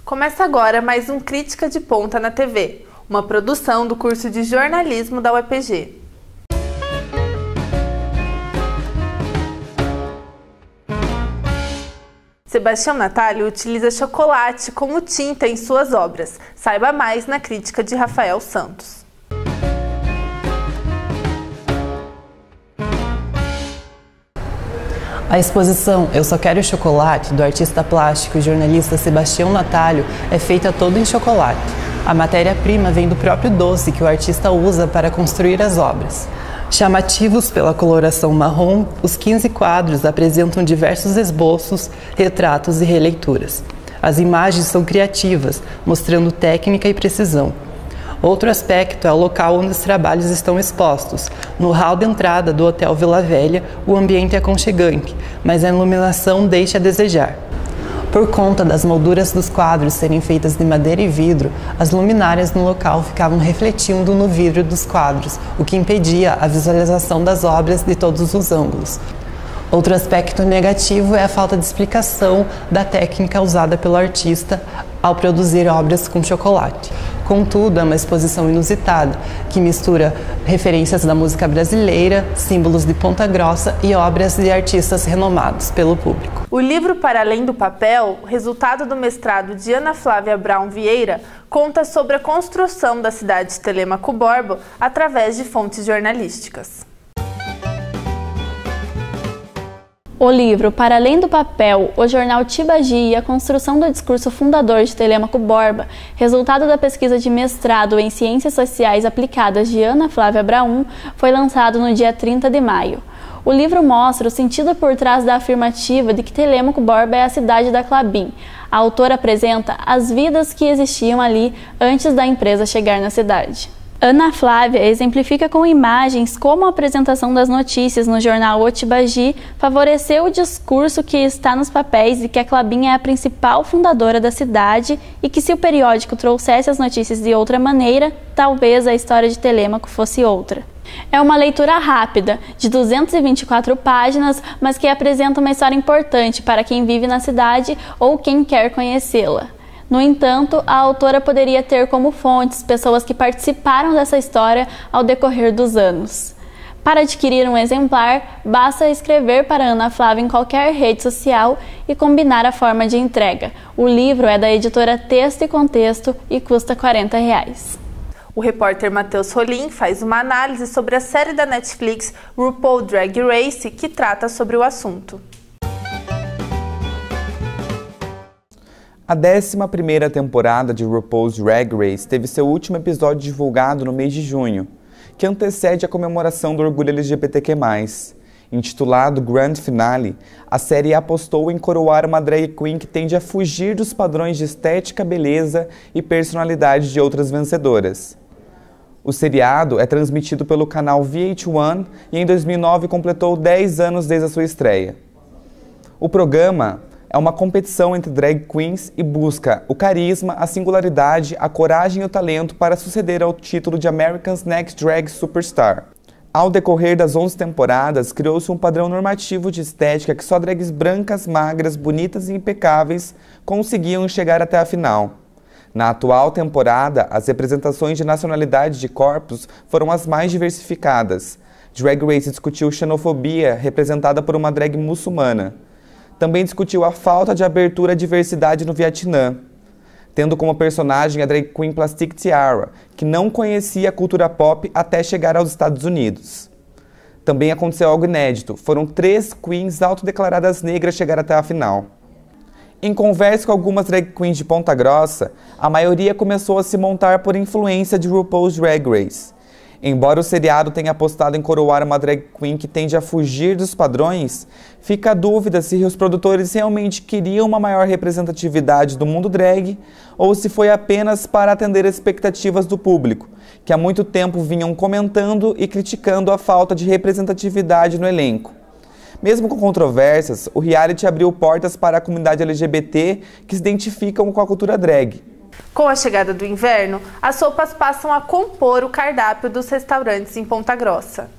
Começa agora mais um Crítica de Ponta na TV, uma produção do curso de jornalismo da UEPG. Sebastião Natalio utiliza chocolate como tinta em suas obras. Saiba mais na crítica de Rafael Santos. A exposição Eu Só Quero Chocolate, do artista plástico e jornalista Sebastião Natalio, é feita toda em chocolate. A matéria-prima vem do próprio doce que o artista usa para construir as obras. Chamativos pela coloração marrom, os 15 quadros apresentam diversos esboços, retratos e releituras. As imagens são criativas, mostrando técnica e precisão. Outro aspecto é o local onde os trabalhos estão expostos. No hall de entrada do Hotel Vila Velha, o ambiente é aconchegante, mas a iluminação deixa a desejar. Por conta das molduras dos quadros serem feitas de madeira e vidro, as luminárias no local ficavam refletindo no vidro dos quadros, o que impedia a visualização das obras de todos os ângulos. Outro aspecto negativo é a falta de explicação da técnica usada pelo artista ao produzir obras com chocolate. Contudo, é uma exposição inusitada, que mistura referências da música brasileira, símbolos de Ponta Grossa e obras de artistas renomados pelo público. O livro Para Além do Papel, resultado do mestrado de Ana Flávia Brown Vieira, conta sobre a construção da cidade de Telêmaco Borba através de fontes jornalísticas. O livro Para Além do Papel, o jornal Tibagi e a construção do discurso fundador de Telêmaco Borba, resultado da pesquisa de mestrado em Ciências Sociais Aplicadas de Ana Flávia Brown, foi lançado no dia 30 de maio. O livro mostra o sentido por trás da afirmativa de que Telêmaco Borba é a cidade da Klabin. A autora apresenta as vidas que existiam ali antes da empresa chegar na cidade. Ana Flávia exemplifica com imagens como a apresentação das notícias no jornal O Tibagi favoreceu o discurso que está nos papéis de que a Klabin é a principal fundadora da cidade e que se o periódico trouxesse as notícias de outra maneira, talvez a história de Telêmaco fosse outra. É uma leitura rápida, de 224 páginas, mas que apresenta uma história importante para quem vive na cidade ou quem quer conhecê-la. No entanto, a autora poderia ter como fontes pessoas que participaram dessa história ao decorrer dos anos. Para adquirir um exemplar, basta escrever para Ana Flávia em qualquer rede social e combinar a forma de entrega. O livro é da editora Texto e Contexto e custa R$40. O repórter Matheus Rolim faz uma análise sobre a série da Netflix RuPaul Drag Race, que trata sobre o assunto. A 11ª temporada de RuPaul's Drag Race teve seu último episódio divulgado no mês de junho, que antecede a comemoração do orgulho LGBTQ+. Intitulado Grand Finale, a série apostou em coroar uma drag queen que tende a fugir dos padrões de estética, beleza e personalidade de outras vencedoras. O seriado é transmitido pelo canal VH1 e em 2009 completou 10 anos desde a sua estreia. O programa é uma competição entre drag queens e busca o carisma, a singularidade, a coragem e o talento para suceder ao título de America's Next Drag Superstar. Ao decorrer das 11 temporadas, criou-se um padrão normativo de estética que só drags brancas, magras, bonitas e impecáveis conseguiam chegar até a final. Na atual temporada, as representações de nacionalidade de corpos foram as mais diversificadas. Drag Race discutiu xenofobia, representada por uma drag muçulmana. Também discutiu a falta de abertura à diversidade no Vietnã, tendo como personagem a drag queen Plastic Tiara, que não conhecia a cultura pop até chegar aos Estados Unidos. Também aconteceu algo inédito, foram 3 queens autodeclaradas negras chegar até a final. Em conversa com algumas drag queens de Ponta Grossa, a maioria começou a se montar por influência de RuPaul's Drag Race. Embora o seriado tenha apostado em coroar uma drag queen que tende a fugir dos padrões, fica a dúvida se os produtores realmente queriam uma maior representatividade do mundo drag ou se foi apenas para atender as expectativas do público, que há muito tempo vinham comentando e criticando a falta de representatividade no elenco. Mesmo com controvérsias, o reality abriu portas para a comunidade LGBT que se identificam com a cultura drag. Com a chegada do inverno, as sopas passam a compor o cardápio dos restaurantes em Ponta Grossa.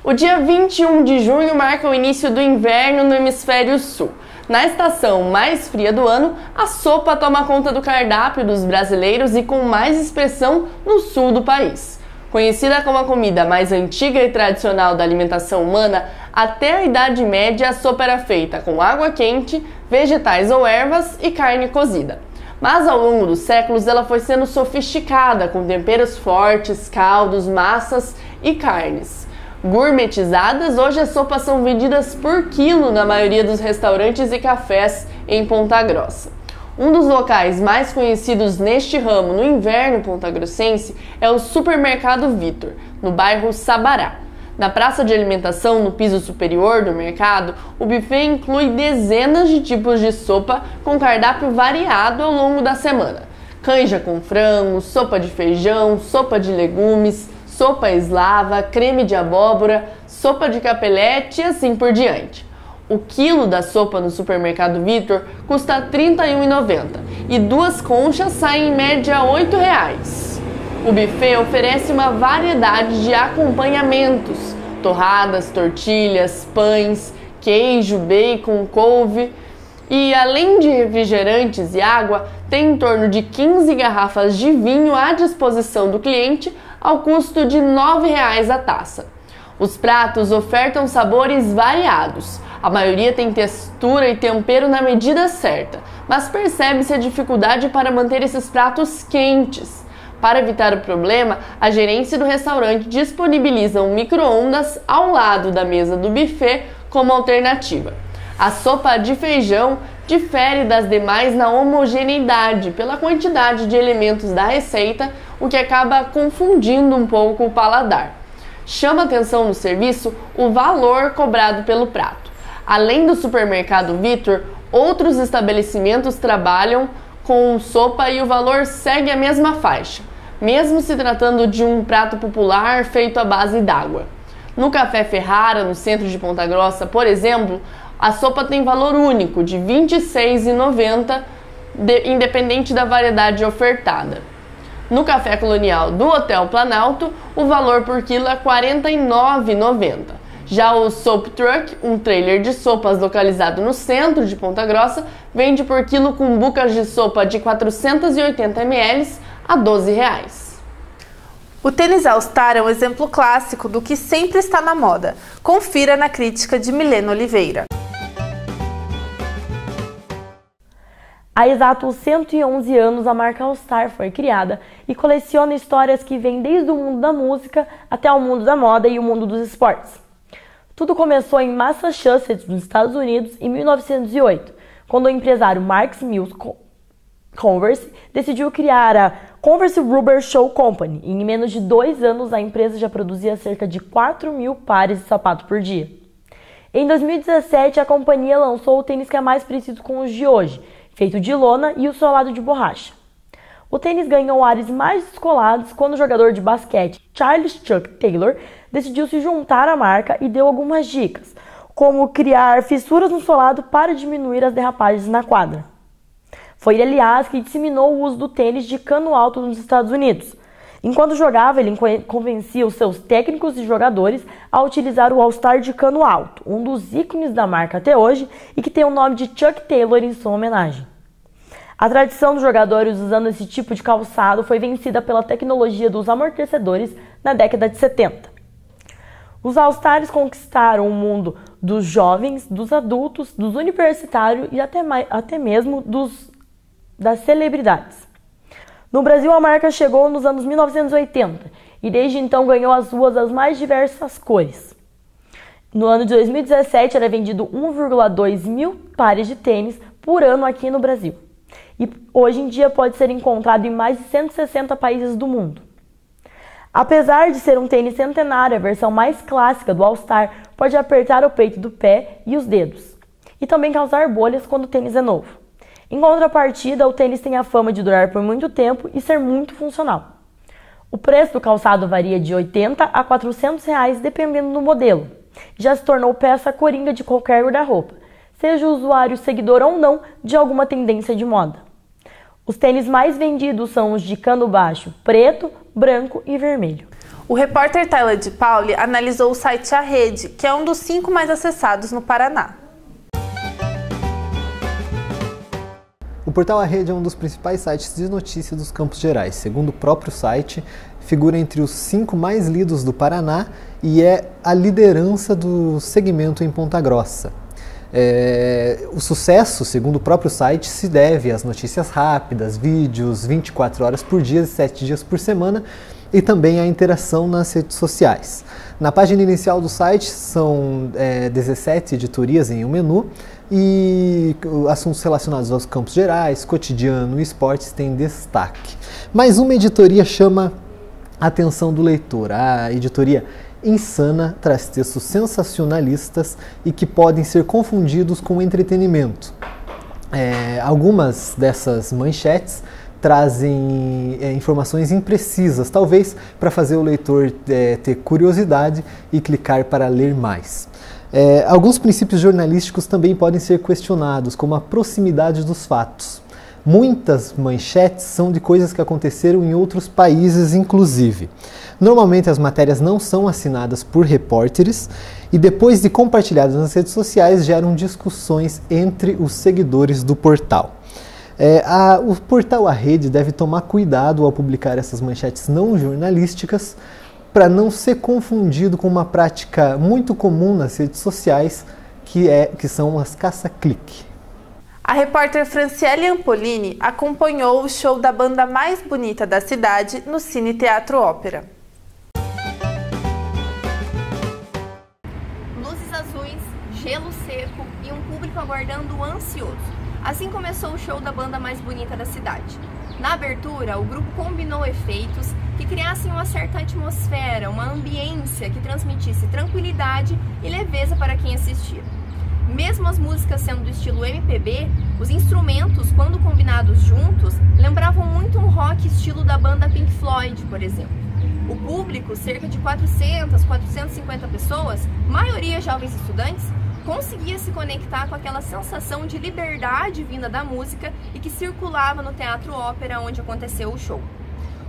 O dia 21 de junho marca o início do inverno no hemisfério sul. Na estação mais fria do ano, a sopa toma conta do cardápio dos brasileiros e com mais expressão no sul do país. Conhecida como a comida mais antiga e tradicional da alimentação humana, até a Idade Média a sopa era feita com água quente, vegetais ou ervas e carne cozida. Mas ao longo dos séculos ela foi sendo sofisticada com temperos fortes, caldos, massas e carnes. Gourmetizadas, hoje as sopas são vendidas por quilo na maioria dos restaurantes e cafés em Ponta Grossa. Um dos locais mais conhecidos neste ramo no inverno pontagrossense é o Supermercado Vitor, no bairro Sabará. Na praça de alimentação, no piso superior do mercado, o buffet inclui dezenas de tipos de sopa com cardápio variado ao longo da semana. Canja com frango, sopa de feijão, sopa de legumes, sopa eslava, creme de abóbora, sopa de capelete e assim por diante. O quilo da sopa no Supermercado Vitor custa R$ 31,90 e 2 conchas saem em média R$ 8,00. O buffet oferece uma variedade de acompanhamentos: torradas, tortilhas, pães, queijo, bacon, couve. E além de refrigerantes e água, tem em torno de 15 garrafas de vinho à disposição do cliente ao custo de R$ 9,00 a taça. Os pratos ofertam sabores variados. A maioria tem textura e tempero na medida certa, mas percebe-se a dificuldade para manter esses pratos quentes. Para evitar o problema, a gerência do restaurante disponibiliza um micro-ondas ao lado da mesa do buffet como alternativa. A sopa de feijão difere das demais na homogeneidade pela quantidade de elementos da receita, o que acaba confundindo um pouco o paladar. Chama atenção no serviço o valor cobrado pelo prato. Além do Supermercado Vitor, outros estabelecimentos trabalham com sopa e o valor segue a mesma faixa, mesmo se tratando de um prato popular feito à base d'água. No Café Ferrara, no centro de Ponta Grossa, por exemplo, a sopa tem valor único de R$ 26,90, independente da variedade ofertada. No Café Colonial do Hotel Planalto, o valor por quilo é R$ 49,90. Já o Soap Truck, um trailer de sopas localizado no centro de Ponta Grossa, vende por quilo cumbucas de sopa de 480 ml a R$ 12,00. O tênis All-Star é um exemplo clássico do que sempre está na moda. Confira na crítica de Milena Oliveira. Há exatos 111 anos, a marca All-Star foi criada e coleciona histórias que vêm desde o mundo da música até o mundo da moda e o mundo dos esportes. Tudo começou em Massachusetts, nos Estados Unidos, em 1908, quando o empresário Mark Mills Converse decidiu criar a Converse Rubber Shoe Company. Em menos de 2 anos, a empresa já produzia cerca de 4.000 pares de sapato por dia. Em 2017, a companhia lançou o tênis que é mais parecido com os de hoje, feito de lona e o solado de borracha. O tênis ganhou ares mais descolados quando o jogador de basquete Charles Chuck Taylor decidiu se juntar à marca e deu algumas dicas, como criar fissuras no solado para diminuir as derrapagens na quadra. Foi ele, aliás, que disseminou o uso do tênis de cano alto nos Estados Unidos. Enquanto jogava, ele convencia os seus técnicos e jogadores a utilizar o All-Star de cano alto, um dos ícones da marca até hoje e que tem o nome de Chuck Taylor em sua homenagem. A tradição dos jogadores usando esse tipo de calçado foi vencida pela tecnologia dos amortecedores na década de 70. Os All-Stars conquistaram o mundo dos jovens, dos adultos, dos universitários e até mesmo das celebridades. No Brasil, a marca chegou nos anos 1980 e desde então ganhou as ruas das mais diversas cores. No ano de 2017, era vendido 1,2 mil pares de tênis por ano aqui no Brasil. E hoje em dia pode ser encontrado em mais de 160 países do mundo. Apesar de ser um tênis centenário, a versão mais clássica do All-Star pode apertar o peito do pé e os dedos, e também causar bolhas quando o tênis é novo. Em contrapartida, o tênis tem a fama de durar por muito tempo e ser muito funcional. O preço do calçado varia de R$ 80 a R$ 400 dependendo do modelo. Já se tornou peça coringa de qualquer guarda-roupa, seja o usuário seguidor ou não de alguma tendência de moda. Os tênis mais vendidos são os de cano baixo, preto, branco e vermelho. O repórter Tyler de Pauli analisou o site A Rede, que é um dos 5 mais acessados no Paraná. portal A Rede é um dos principais sites de notícias dos Campos Gerais. Segundo o próprio site, figura entre os 5 mais lidos do Paraná e é a liderança do segmento em Ponta Grossa. O sucesso, segundo o próprio site, se deve às notícias rápidas, vídeos 24 horas por dia, 7 dias por semana e também à interação nas redes sociais. Na página inicial do site são 17 editorias em um menu e assuntos relacionados aos Campos Gerais, cotidiano e esportes têm destaque. Mais uma editoria chama a atenção do leitor. A editoria Insana traz textos sensacionalistas e que podem ser confundidos com entretenimento. Algumas dessas manchetes trazem informações imprecisas, talvez para fazer o leitor ter curiosidade e clicar para ler mais. Alguns princípios jornalísticos também podem ser questionados, como a proximidade dos fatos. Muitas manchetes são de coisas que aconteceram em outros países, inclusive. Normalmente as matérias não são assinadas por repórteres e depois de compartilhadas nas redes sociais geram discussões entre os seguidores do portal. O portal A Rede deve tomar cuidado ao publicar essas manchetes não jornalísticas para não ser confundido com uma prática muito comum nas redes sociais, que são as caça-clique. A repórter Franciele Ampolini acompanhou o show da banda mais bonita da cidade no Cine Teatro Ópera. Luzes azuis, gelo seco e um público aguardando ansioso. Assim começou o show da banda mais bonita da cidade. Na abertura, o grupo combinou efeitos que criassem uma certa atmosfera, uma ambiência que transmitisse tranquilidade e leveza para quem assistia. Mesmo as músicas sendo do estilo MPB, os instrumentos, quando combinados juntos, lembravam muito um rock estilo da banda Pink Floyd, por exemplo. O público, cerca de 400, 450 pessoas, maioria jovens estudantes, conseguia se conectar com aquela sensação de liberdade vinda da música e que circulava no Teatro Ópera onde aconteceu o show.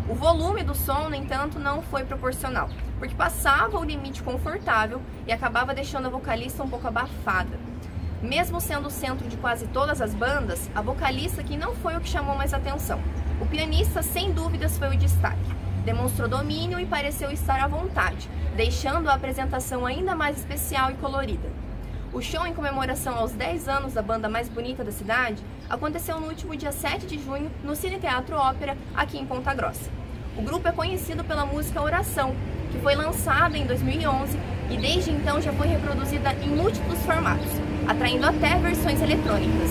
O volume do som, no entanto, não foi proporcional, porque passava o limite confortável e acabava deixando a vocalista um pouco abafada. Mesmo sendo o centro de quase todas as bandas, a vocalista que não foi o que chamou mais atenção. O pianista, sem dúvidas, foi o destaque. Demonstrou domínio e pareceu estar à vontade, deixando a apresentação ainda mais especial e colorida. O show em comemoração aos 10 anos da banda mais bonita da cidade aconteceu no último dia 7 de junho no Cine Teatro Ópera, aqui em Ponta Grossa. O grupo é conhecido pela música Oração, que foi lançada em 2011 e desde então já foi reproduzida em múltiplos formatos, atraindo até versões eletrônicas.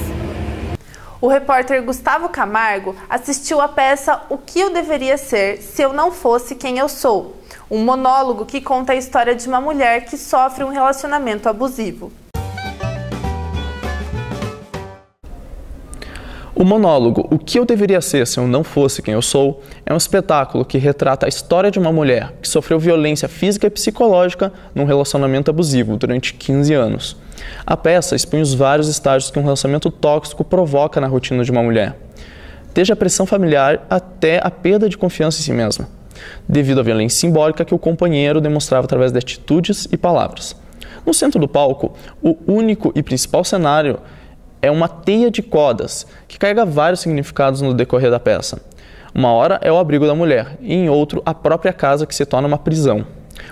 O repórter Gustavo Camargo assistiu à peça O que eu deveria ser se eu não fosse quem eu sou, um monólogo que conta a história de uma mulher que sofre um relacionamento abusivo. O monólogo O que eu deveria ser se eu não fosse quem eu sou é um espetáculo que retrata a história de uma mulher que sofreu violência física e psicológica num relacionamento abusivo durante 15 anos. A peça expõe os vários estágios que um relacionamento tóxico provoca na rotina de uma mulher, desde a pressão familiar até a perda de confiança em si mesma, devido à violência simbólica que o companheiro demonstrava através de atitudes e palavras. No centro do palco, o único e principal cenário é uma teia de cordas que carrega vários significados no decorrer da peça. Uma hora é o abrigo da mulher e em outro a própria casa que se torna uma prisão.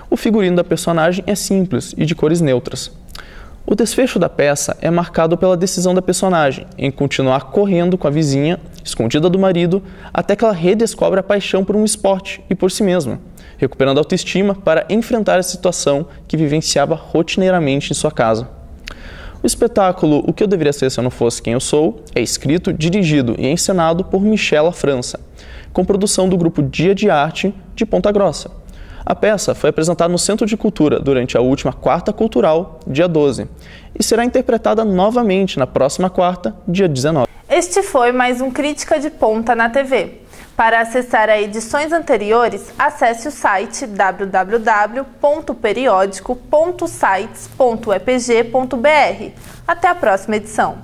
O figurino da personagem é simples e de cores neutras. O desfecho da peça é marcado pela decisão da personagem em continuar correndo com a vizinha, escondida do marido, até que ela redescobre a paixão por um esporte e por si mesma, recuperando a autoestima para enfrentar a situação que vivenciava rotineiramente em sua casa. O espetáculo O que eu deveria ser se eu não fosse quem eu sou é escrito, dirigido e encenado por Michela França, com produção do grupo Dia de Arte de Ponta Grossa. A peça foi apresentada no Centro de Cultura durante a última Quarta Cultural, dia 12, e será interpretada novamente na próxima quarta, dia 19. Este foi mais um Crítica de Ponta na TV. Para acessar a edições anteriores, acesse o site www.periodico.sites.epg.br. Até a próxima edição.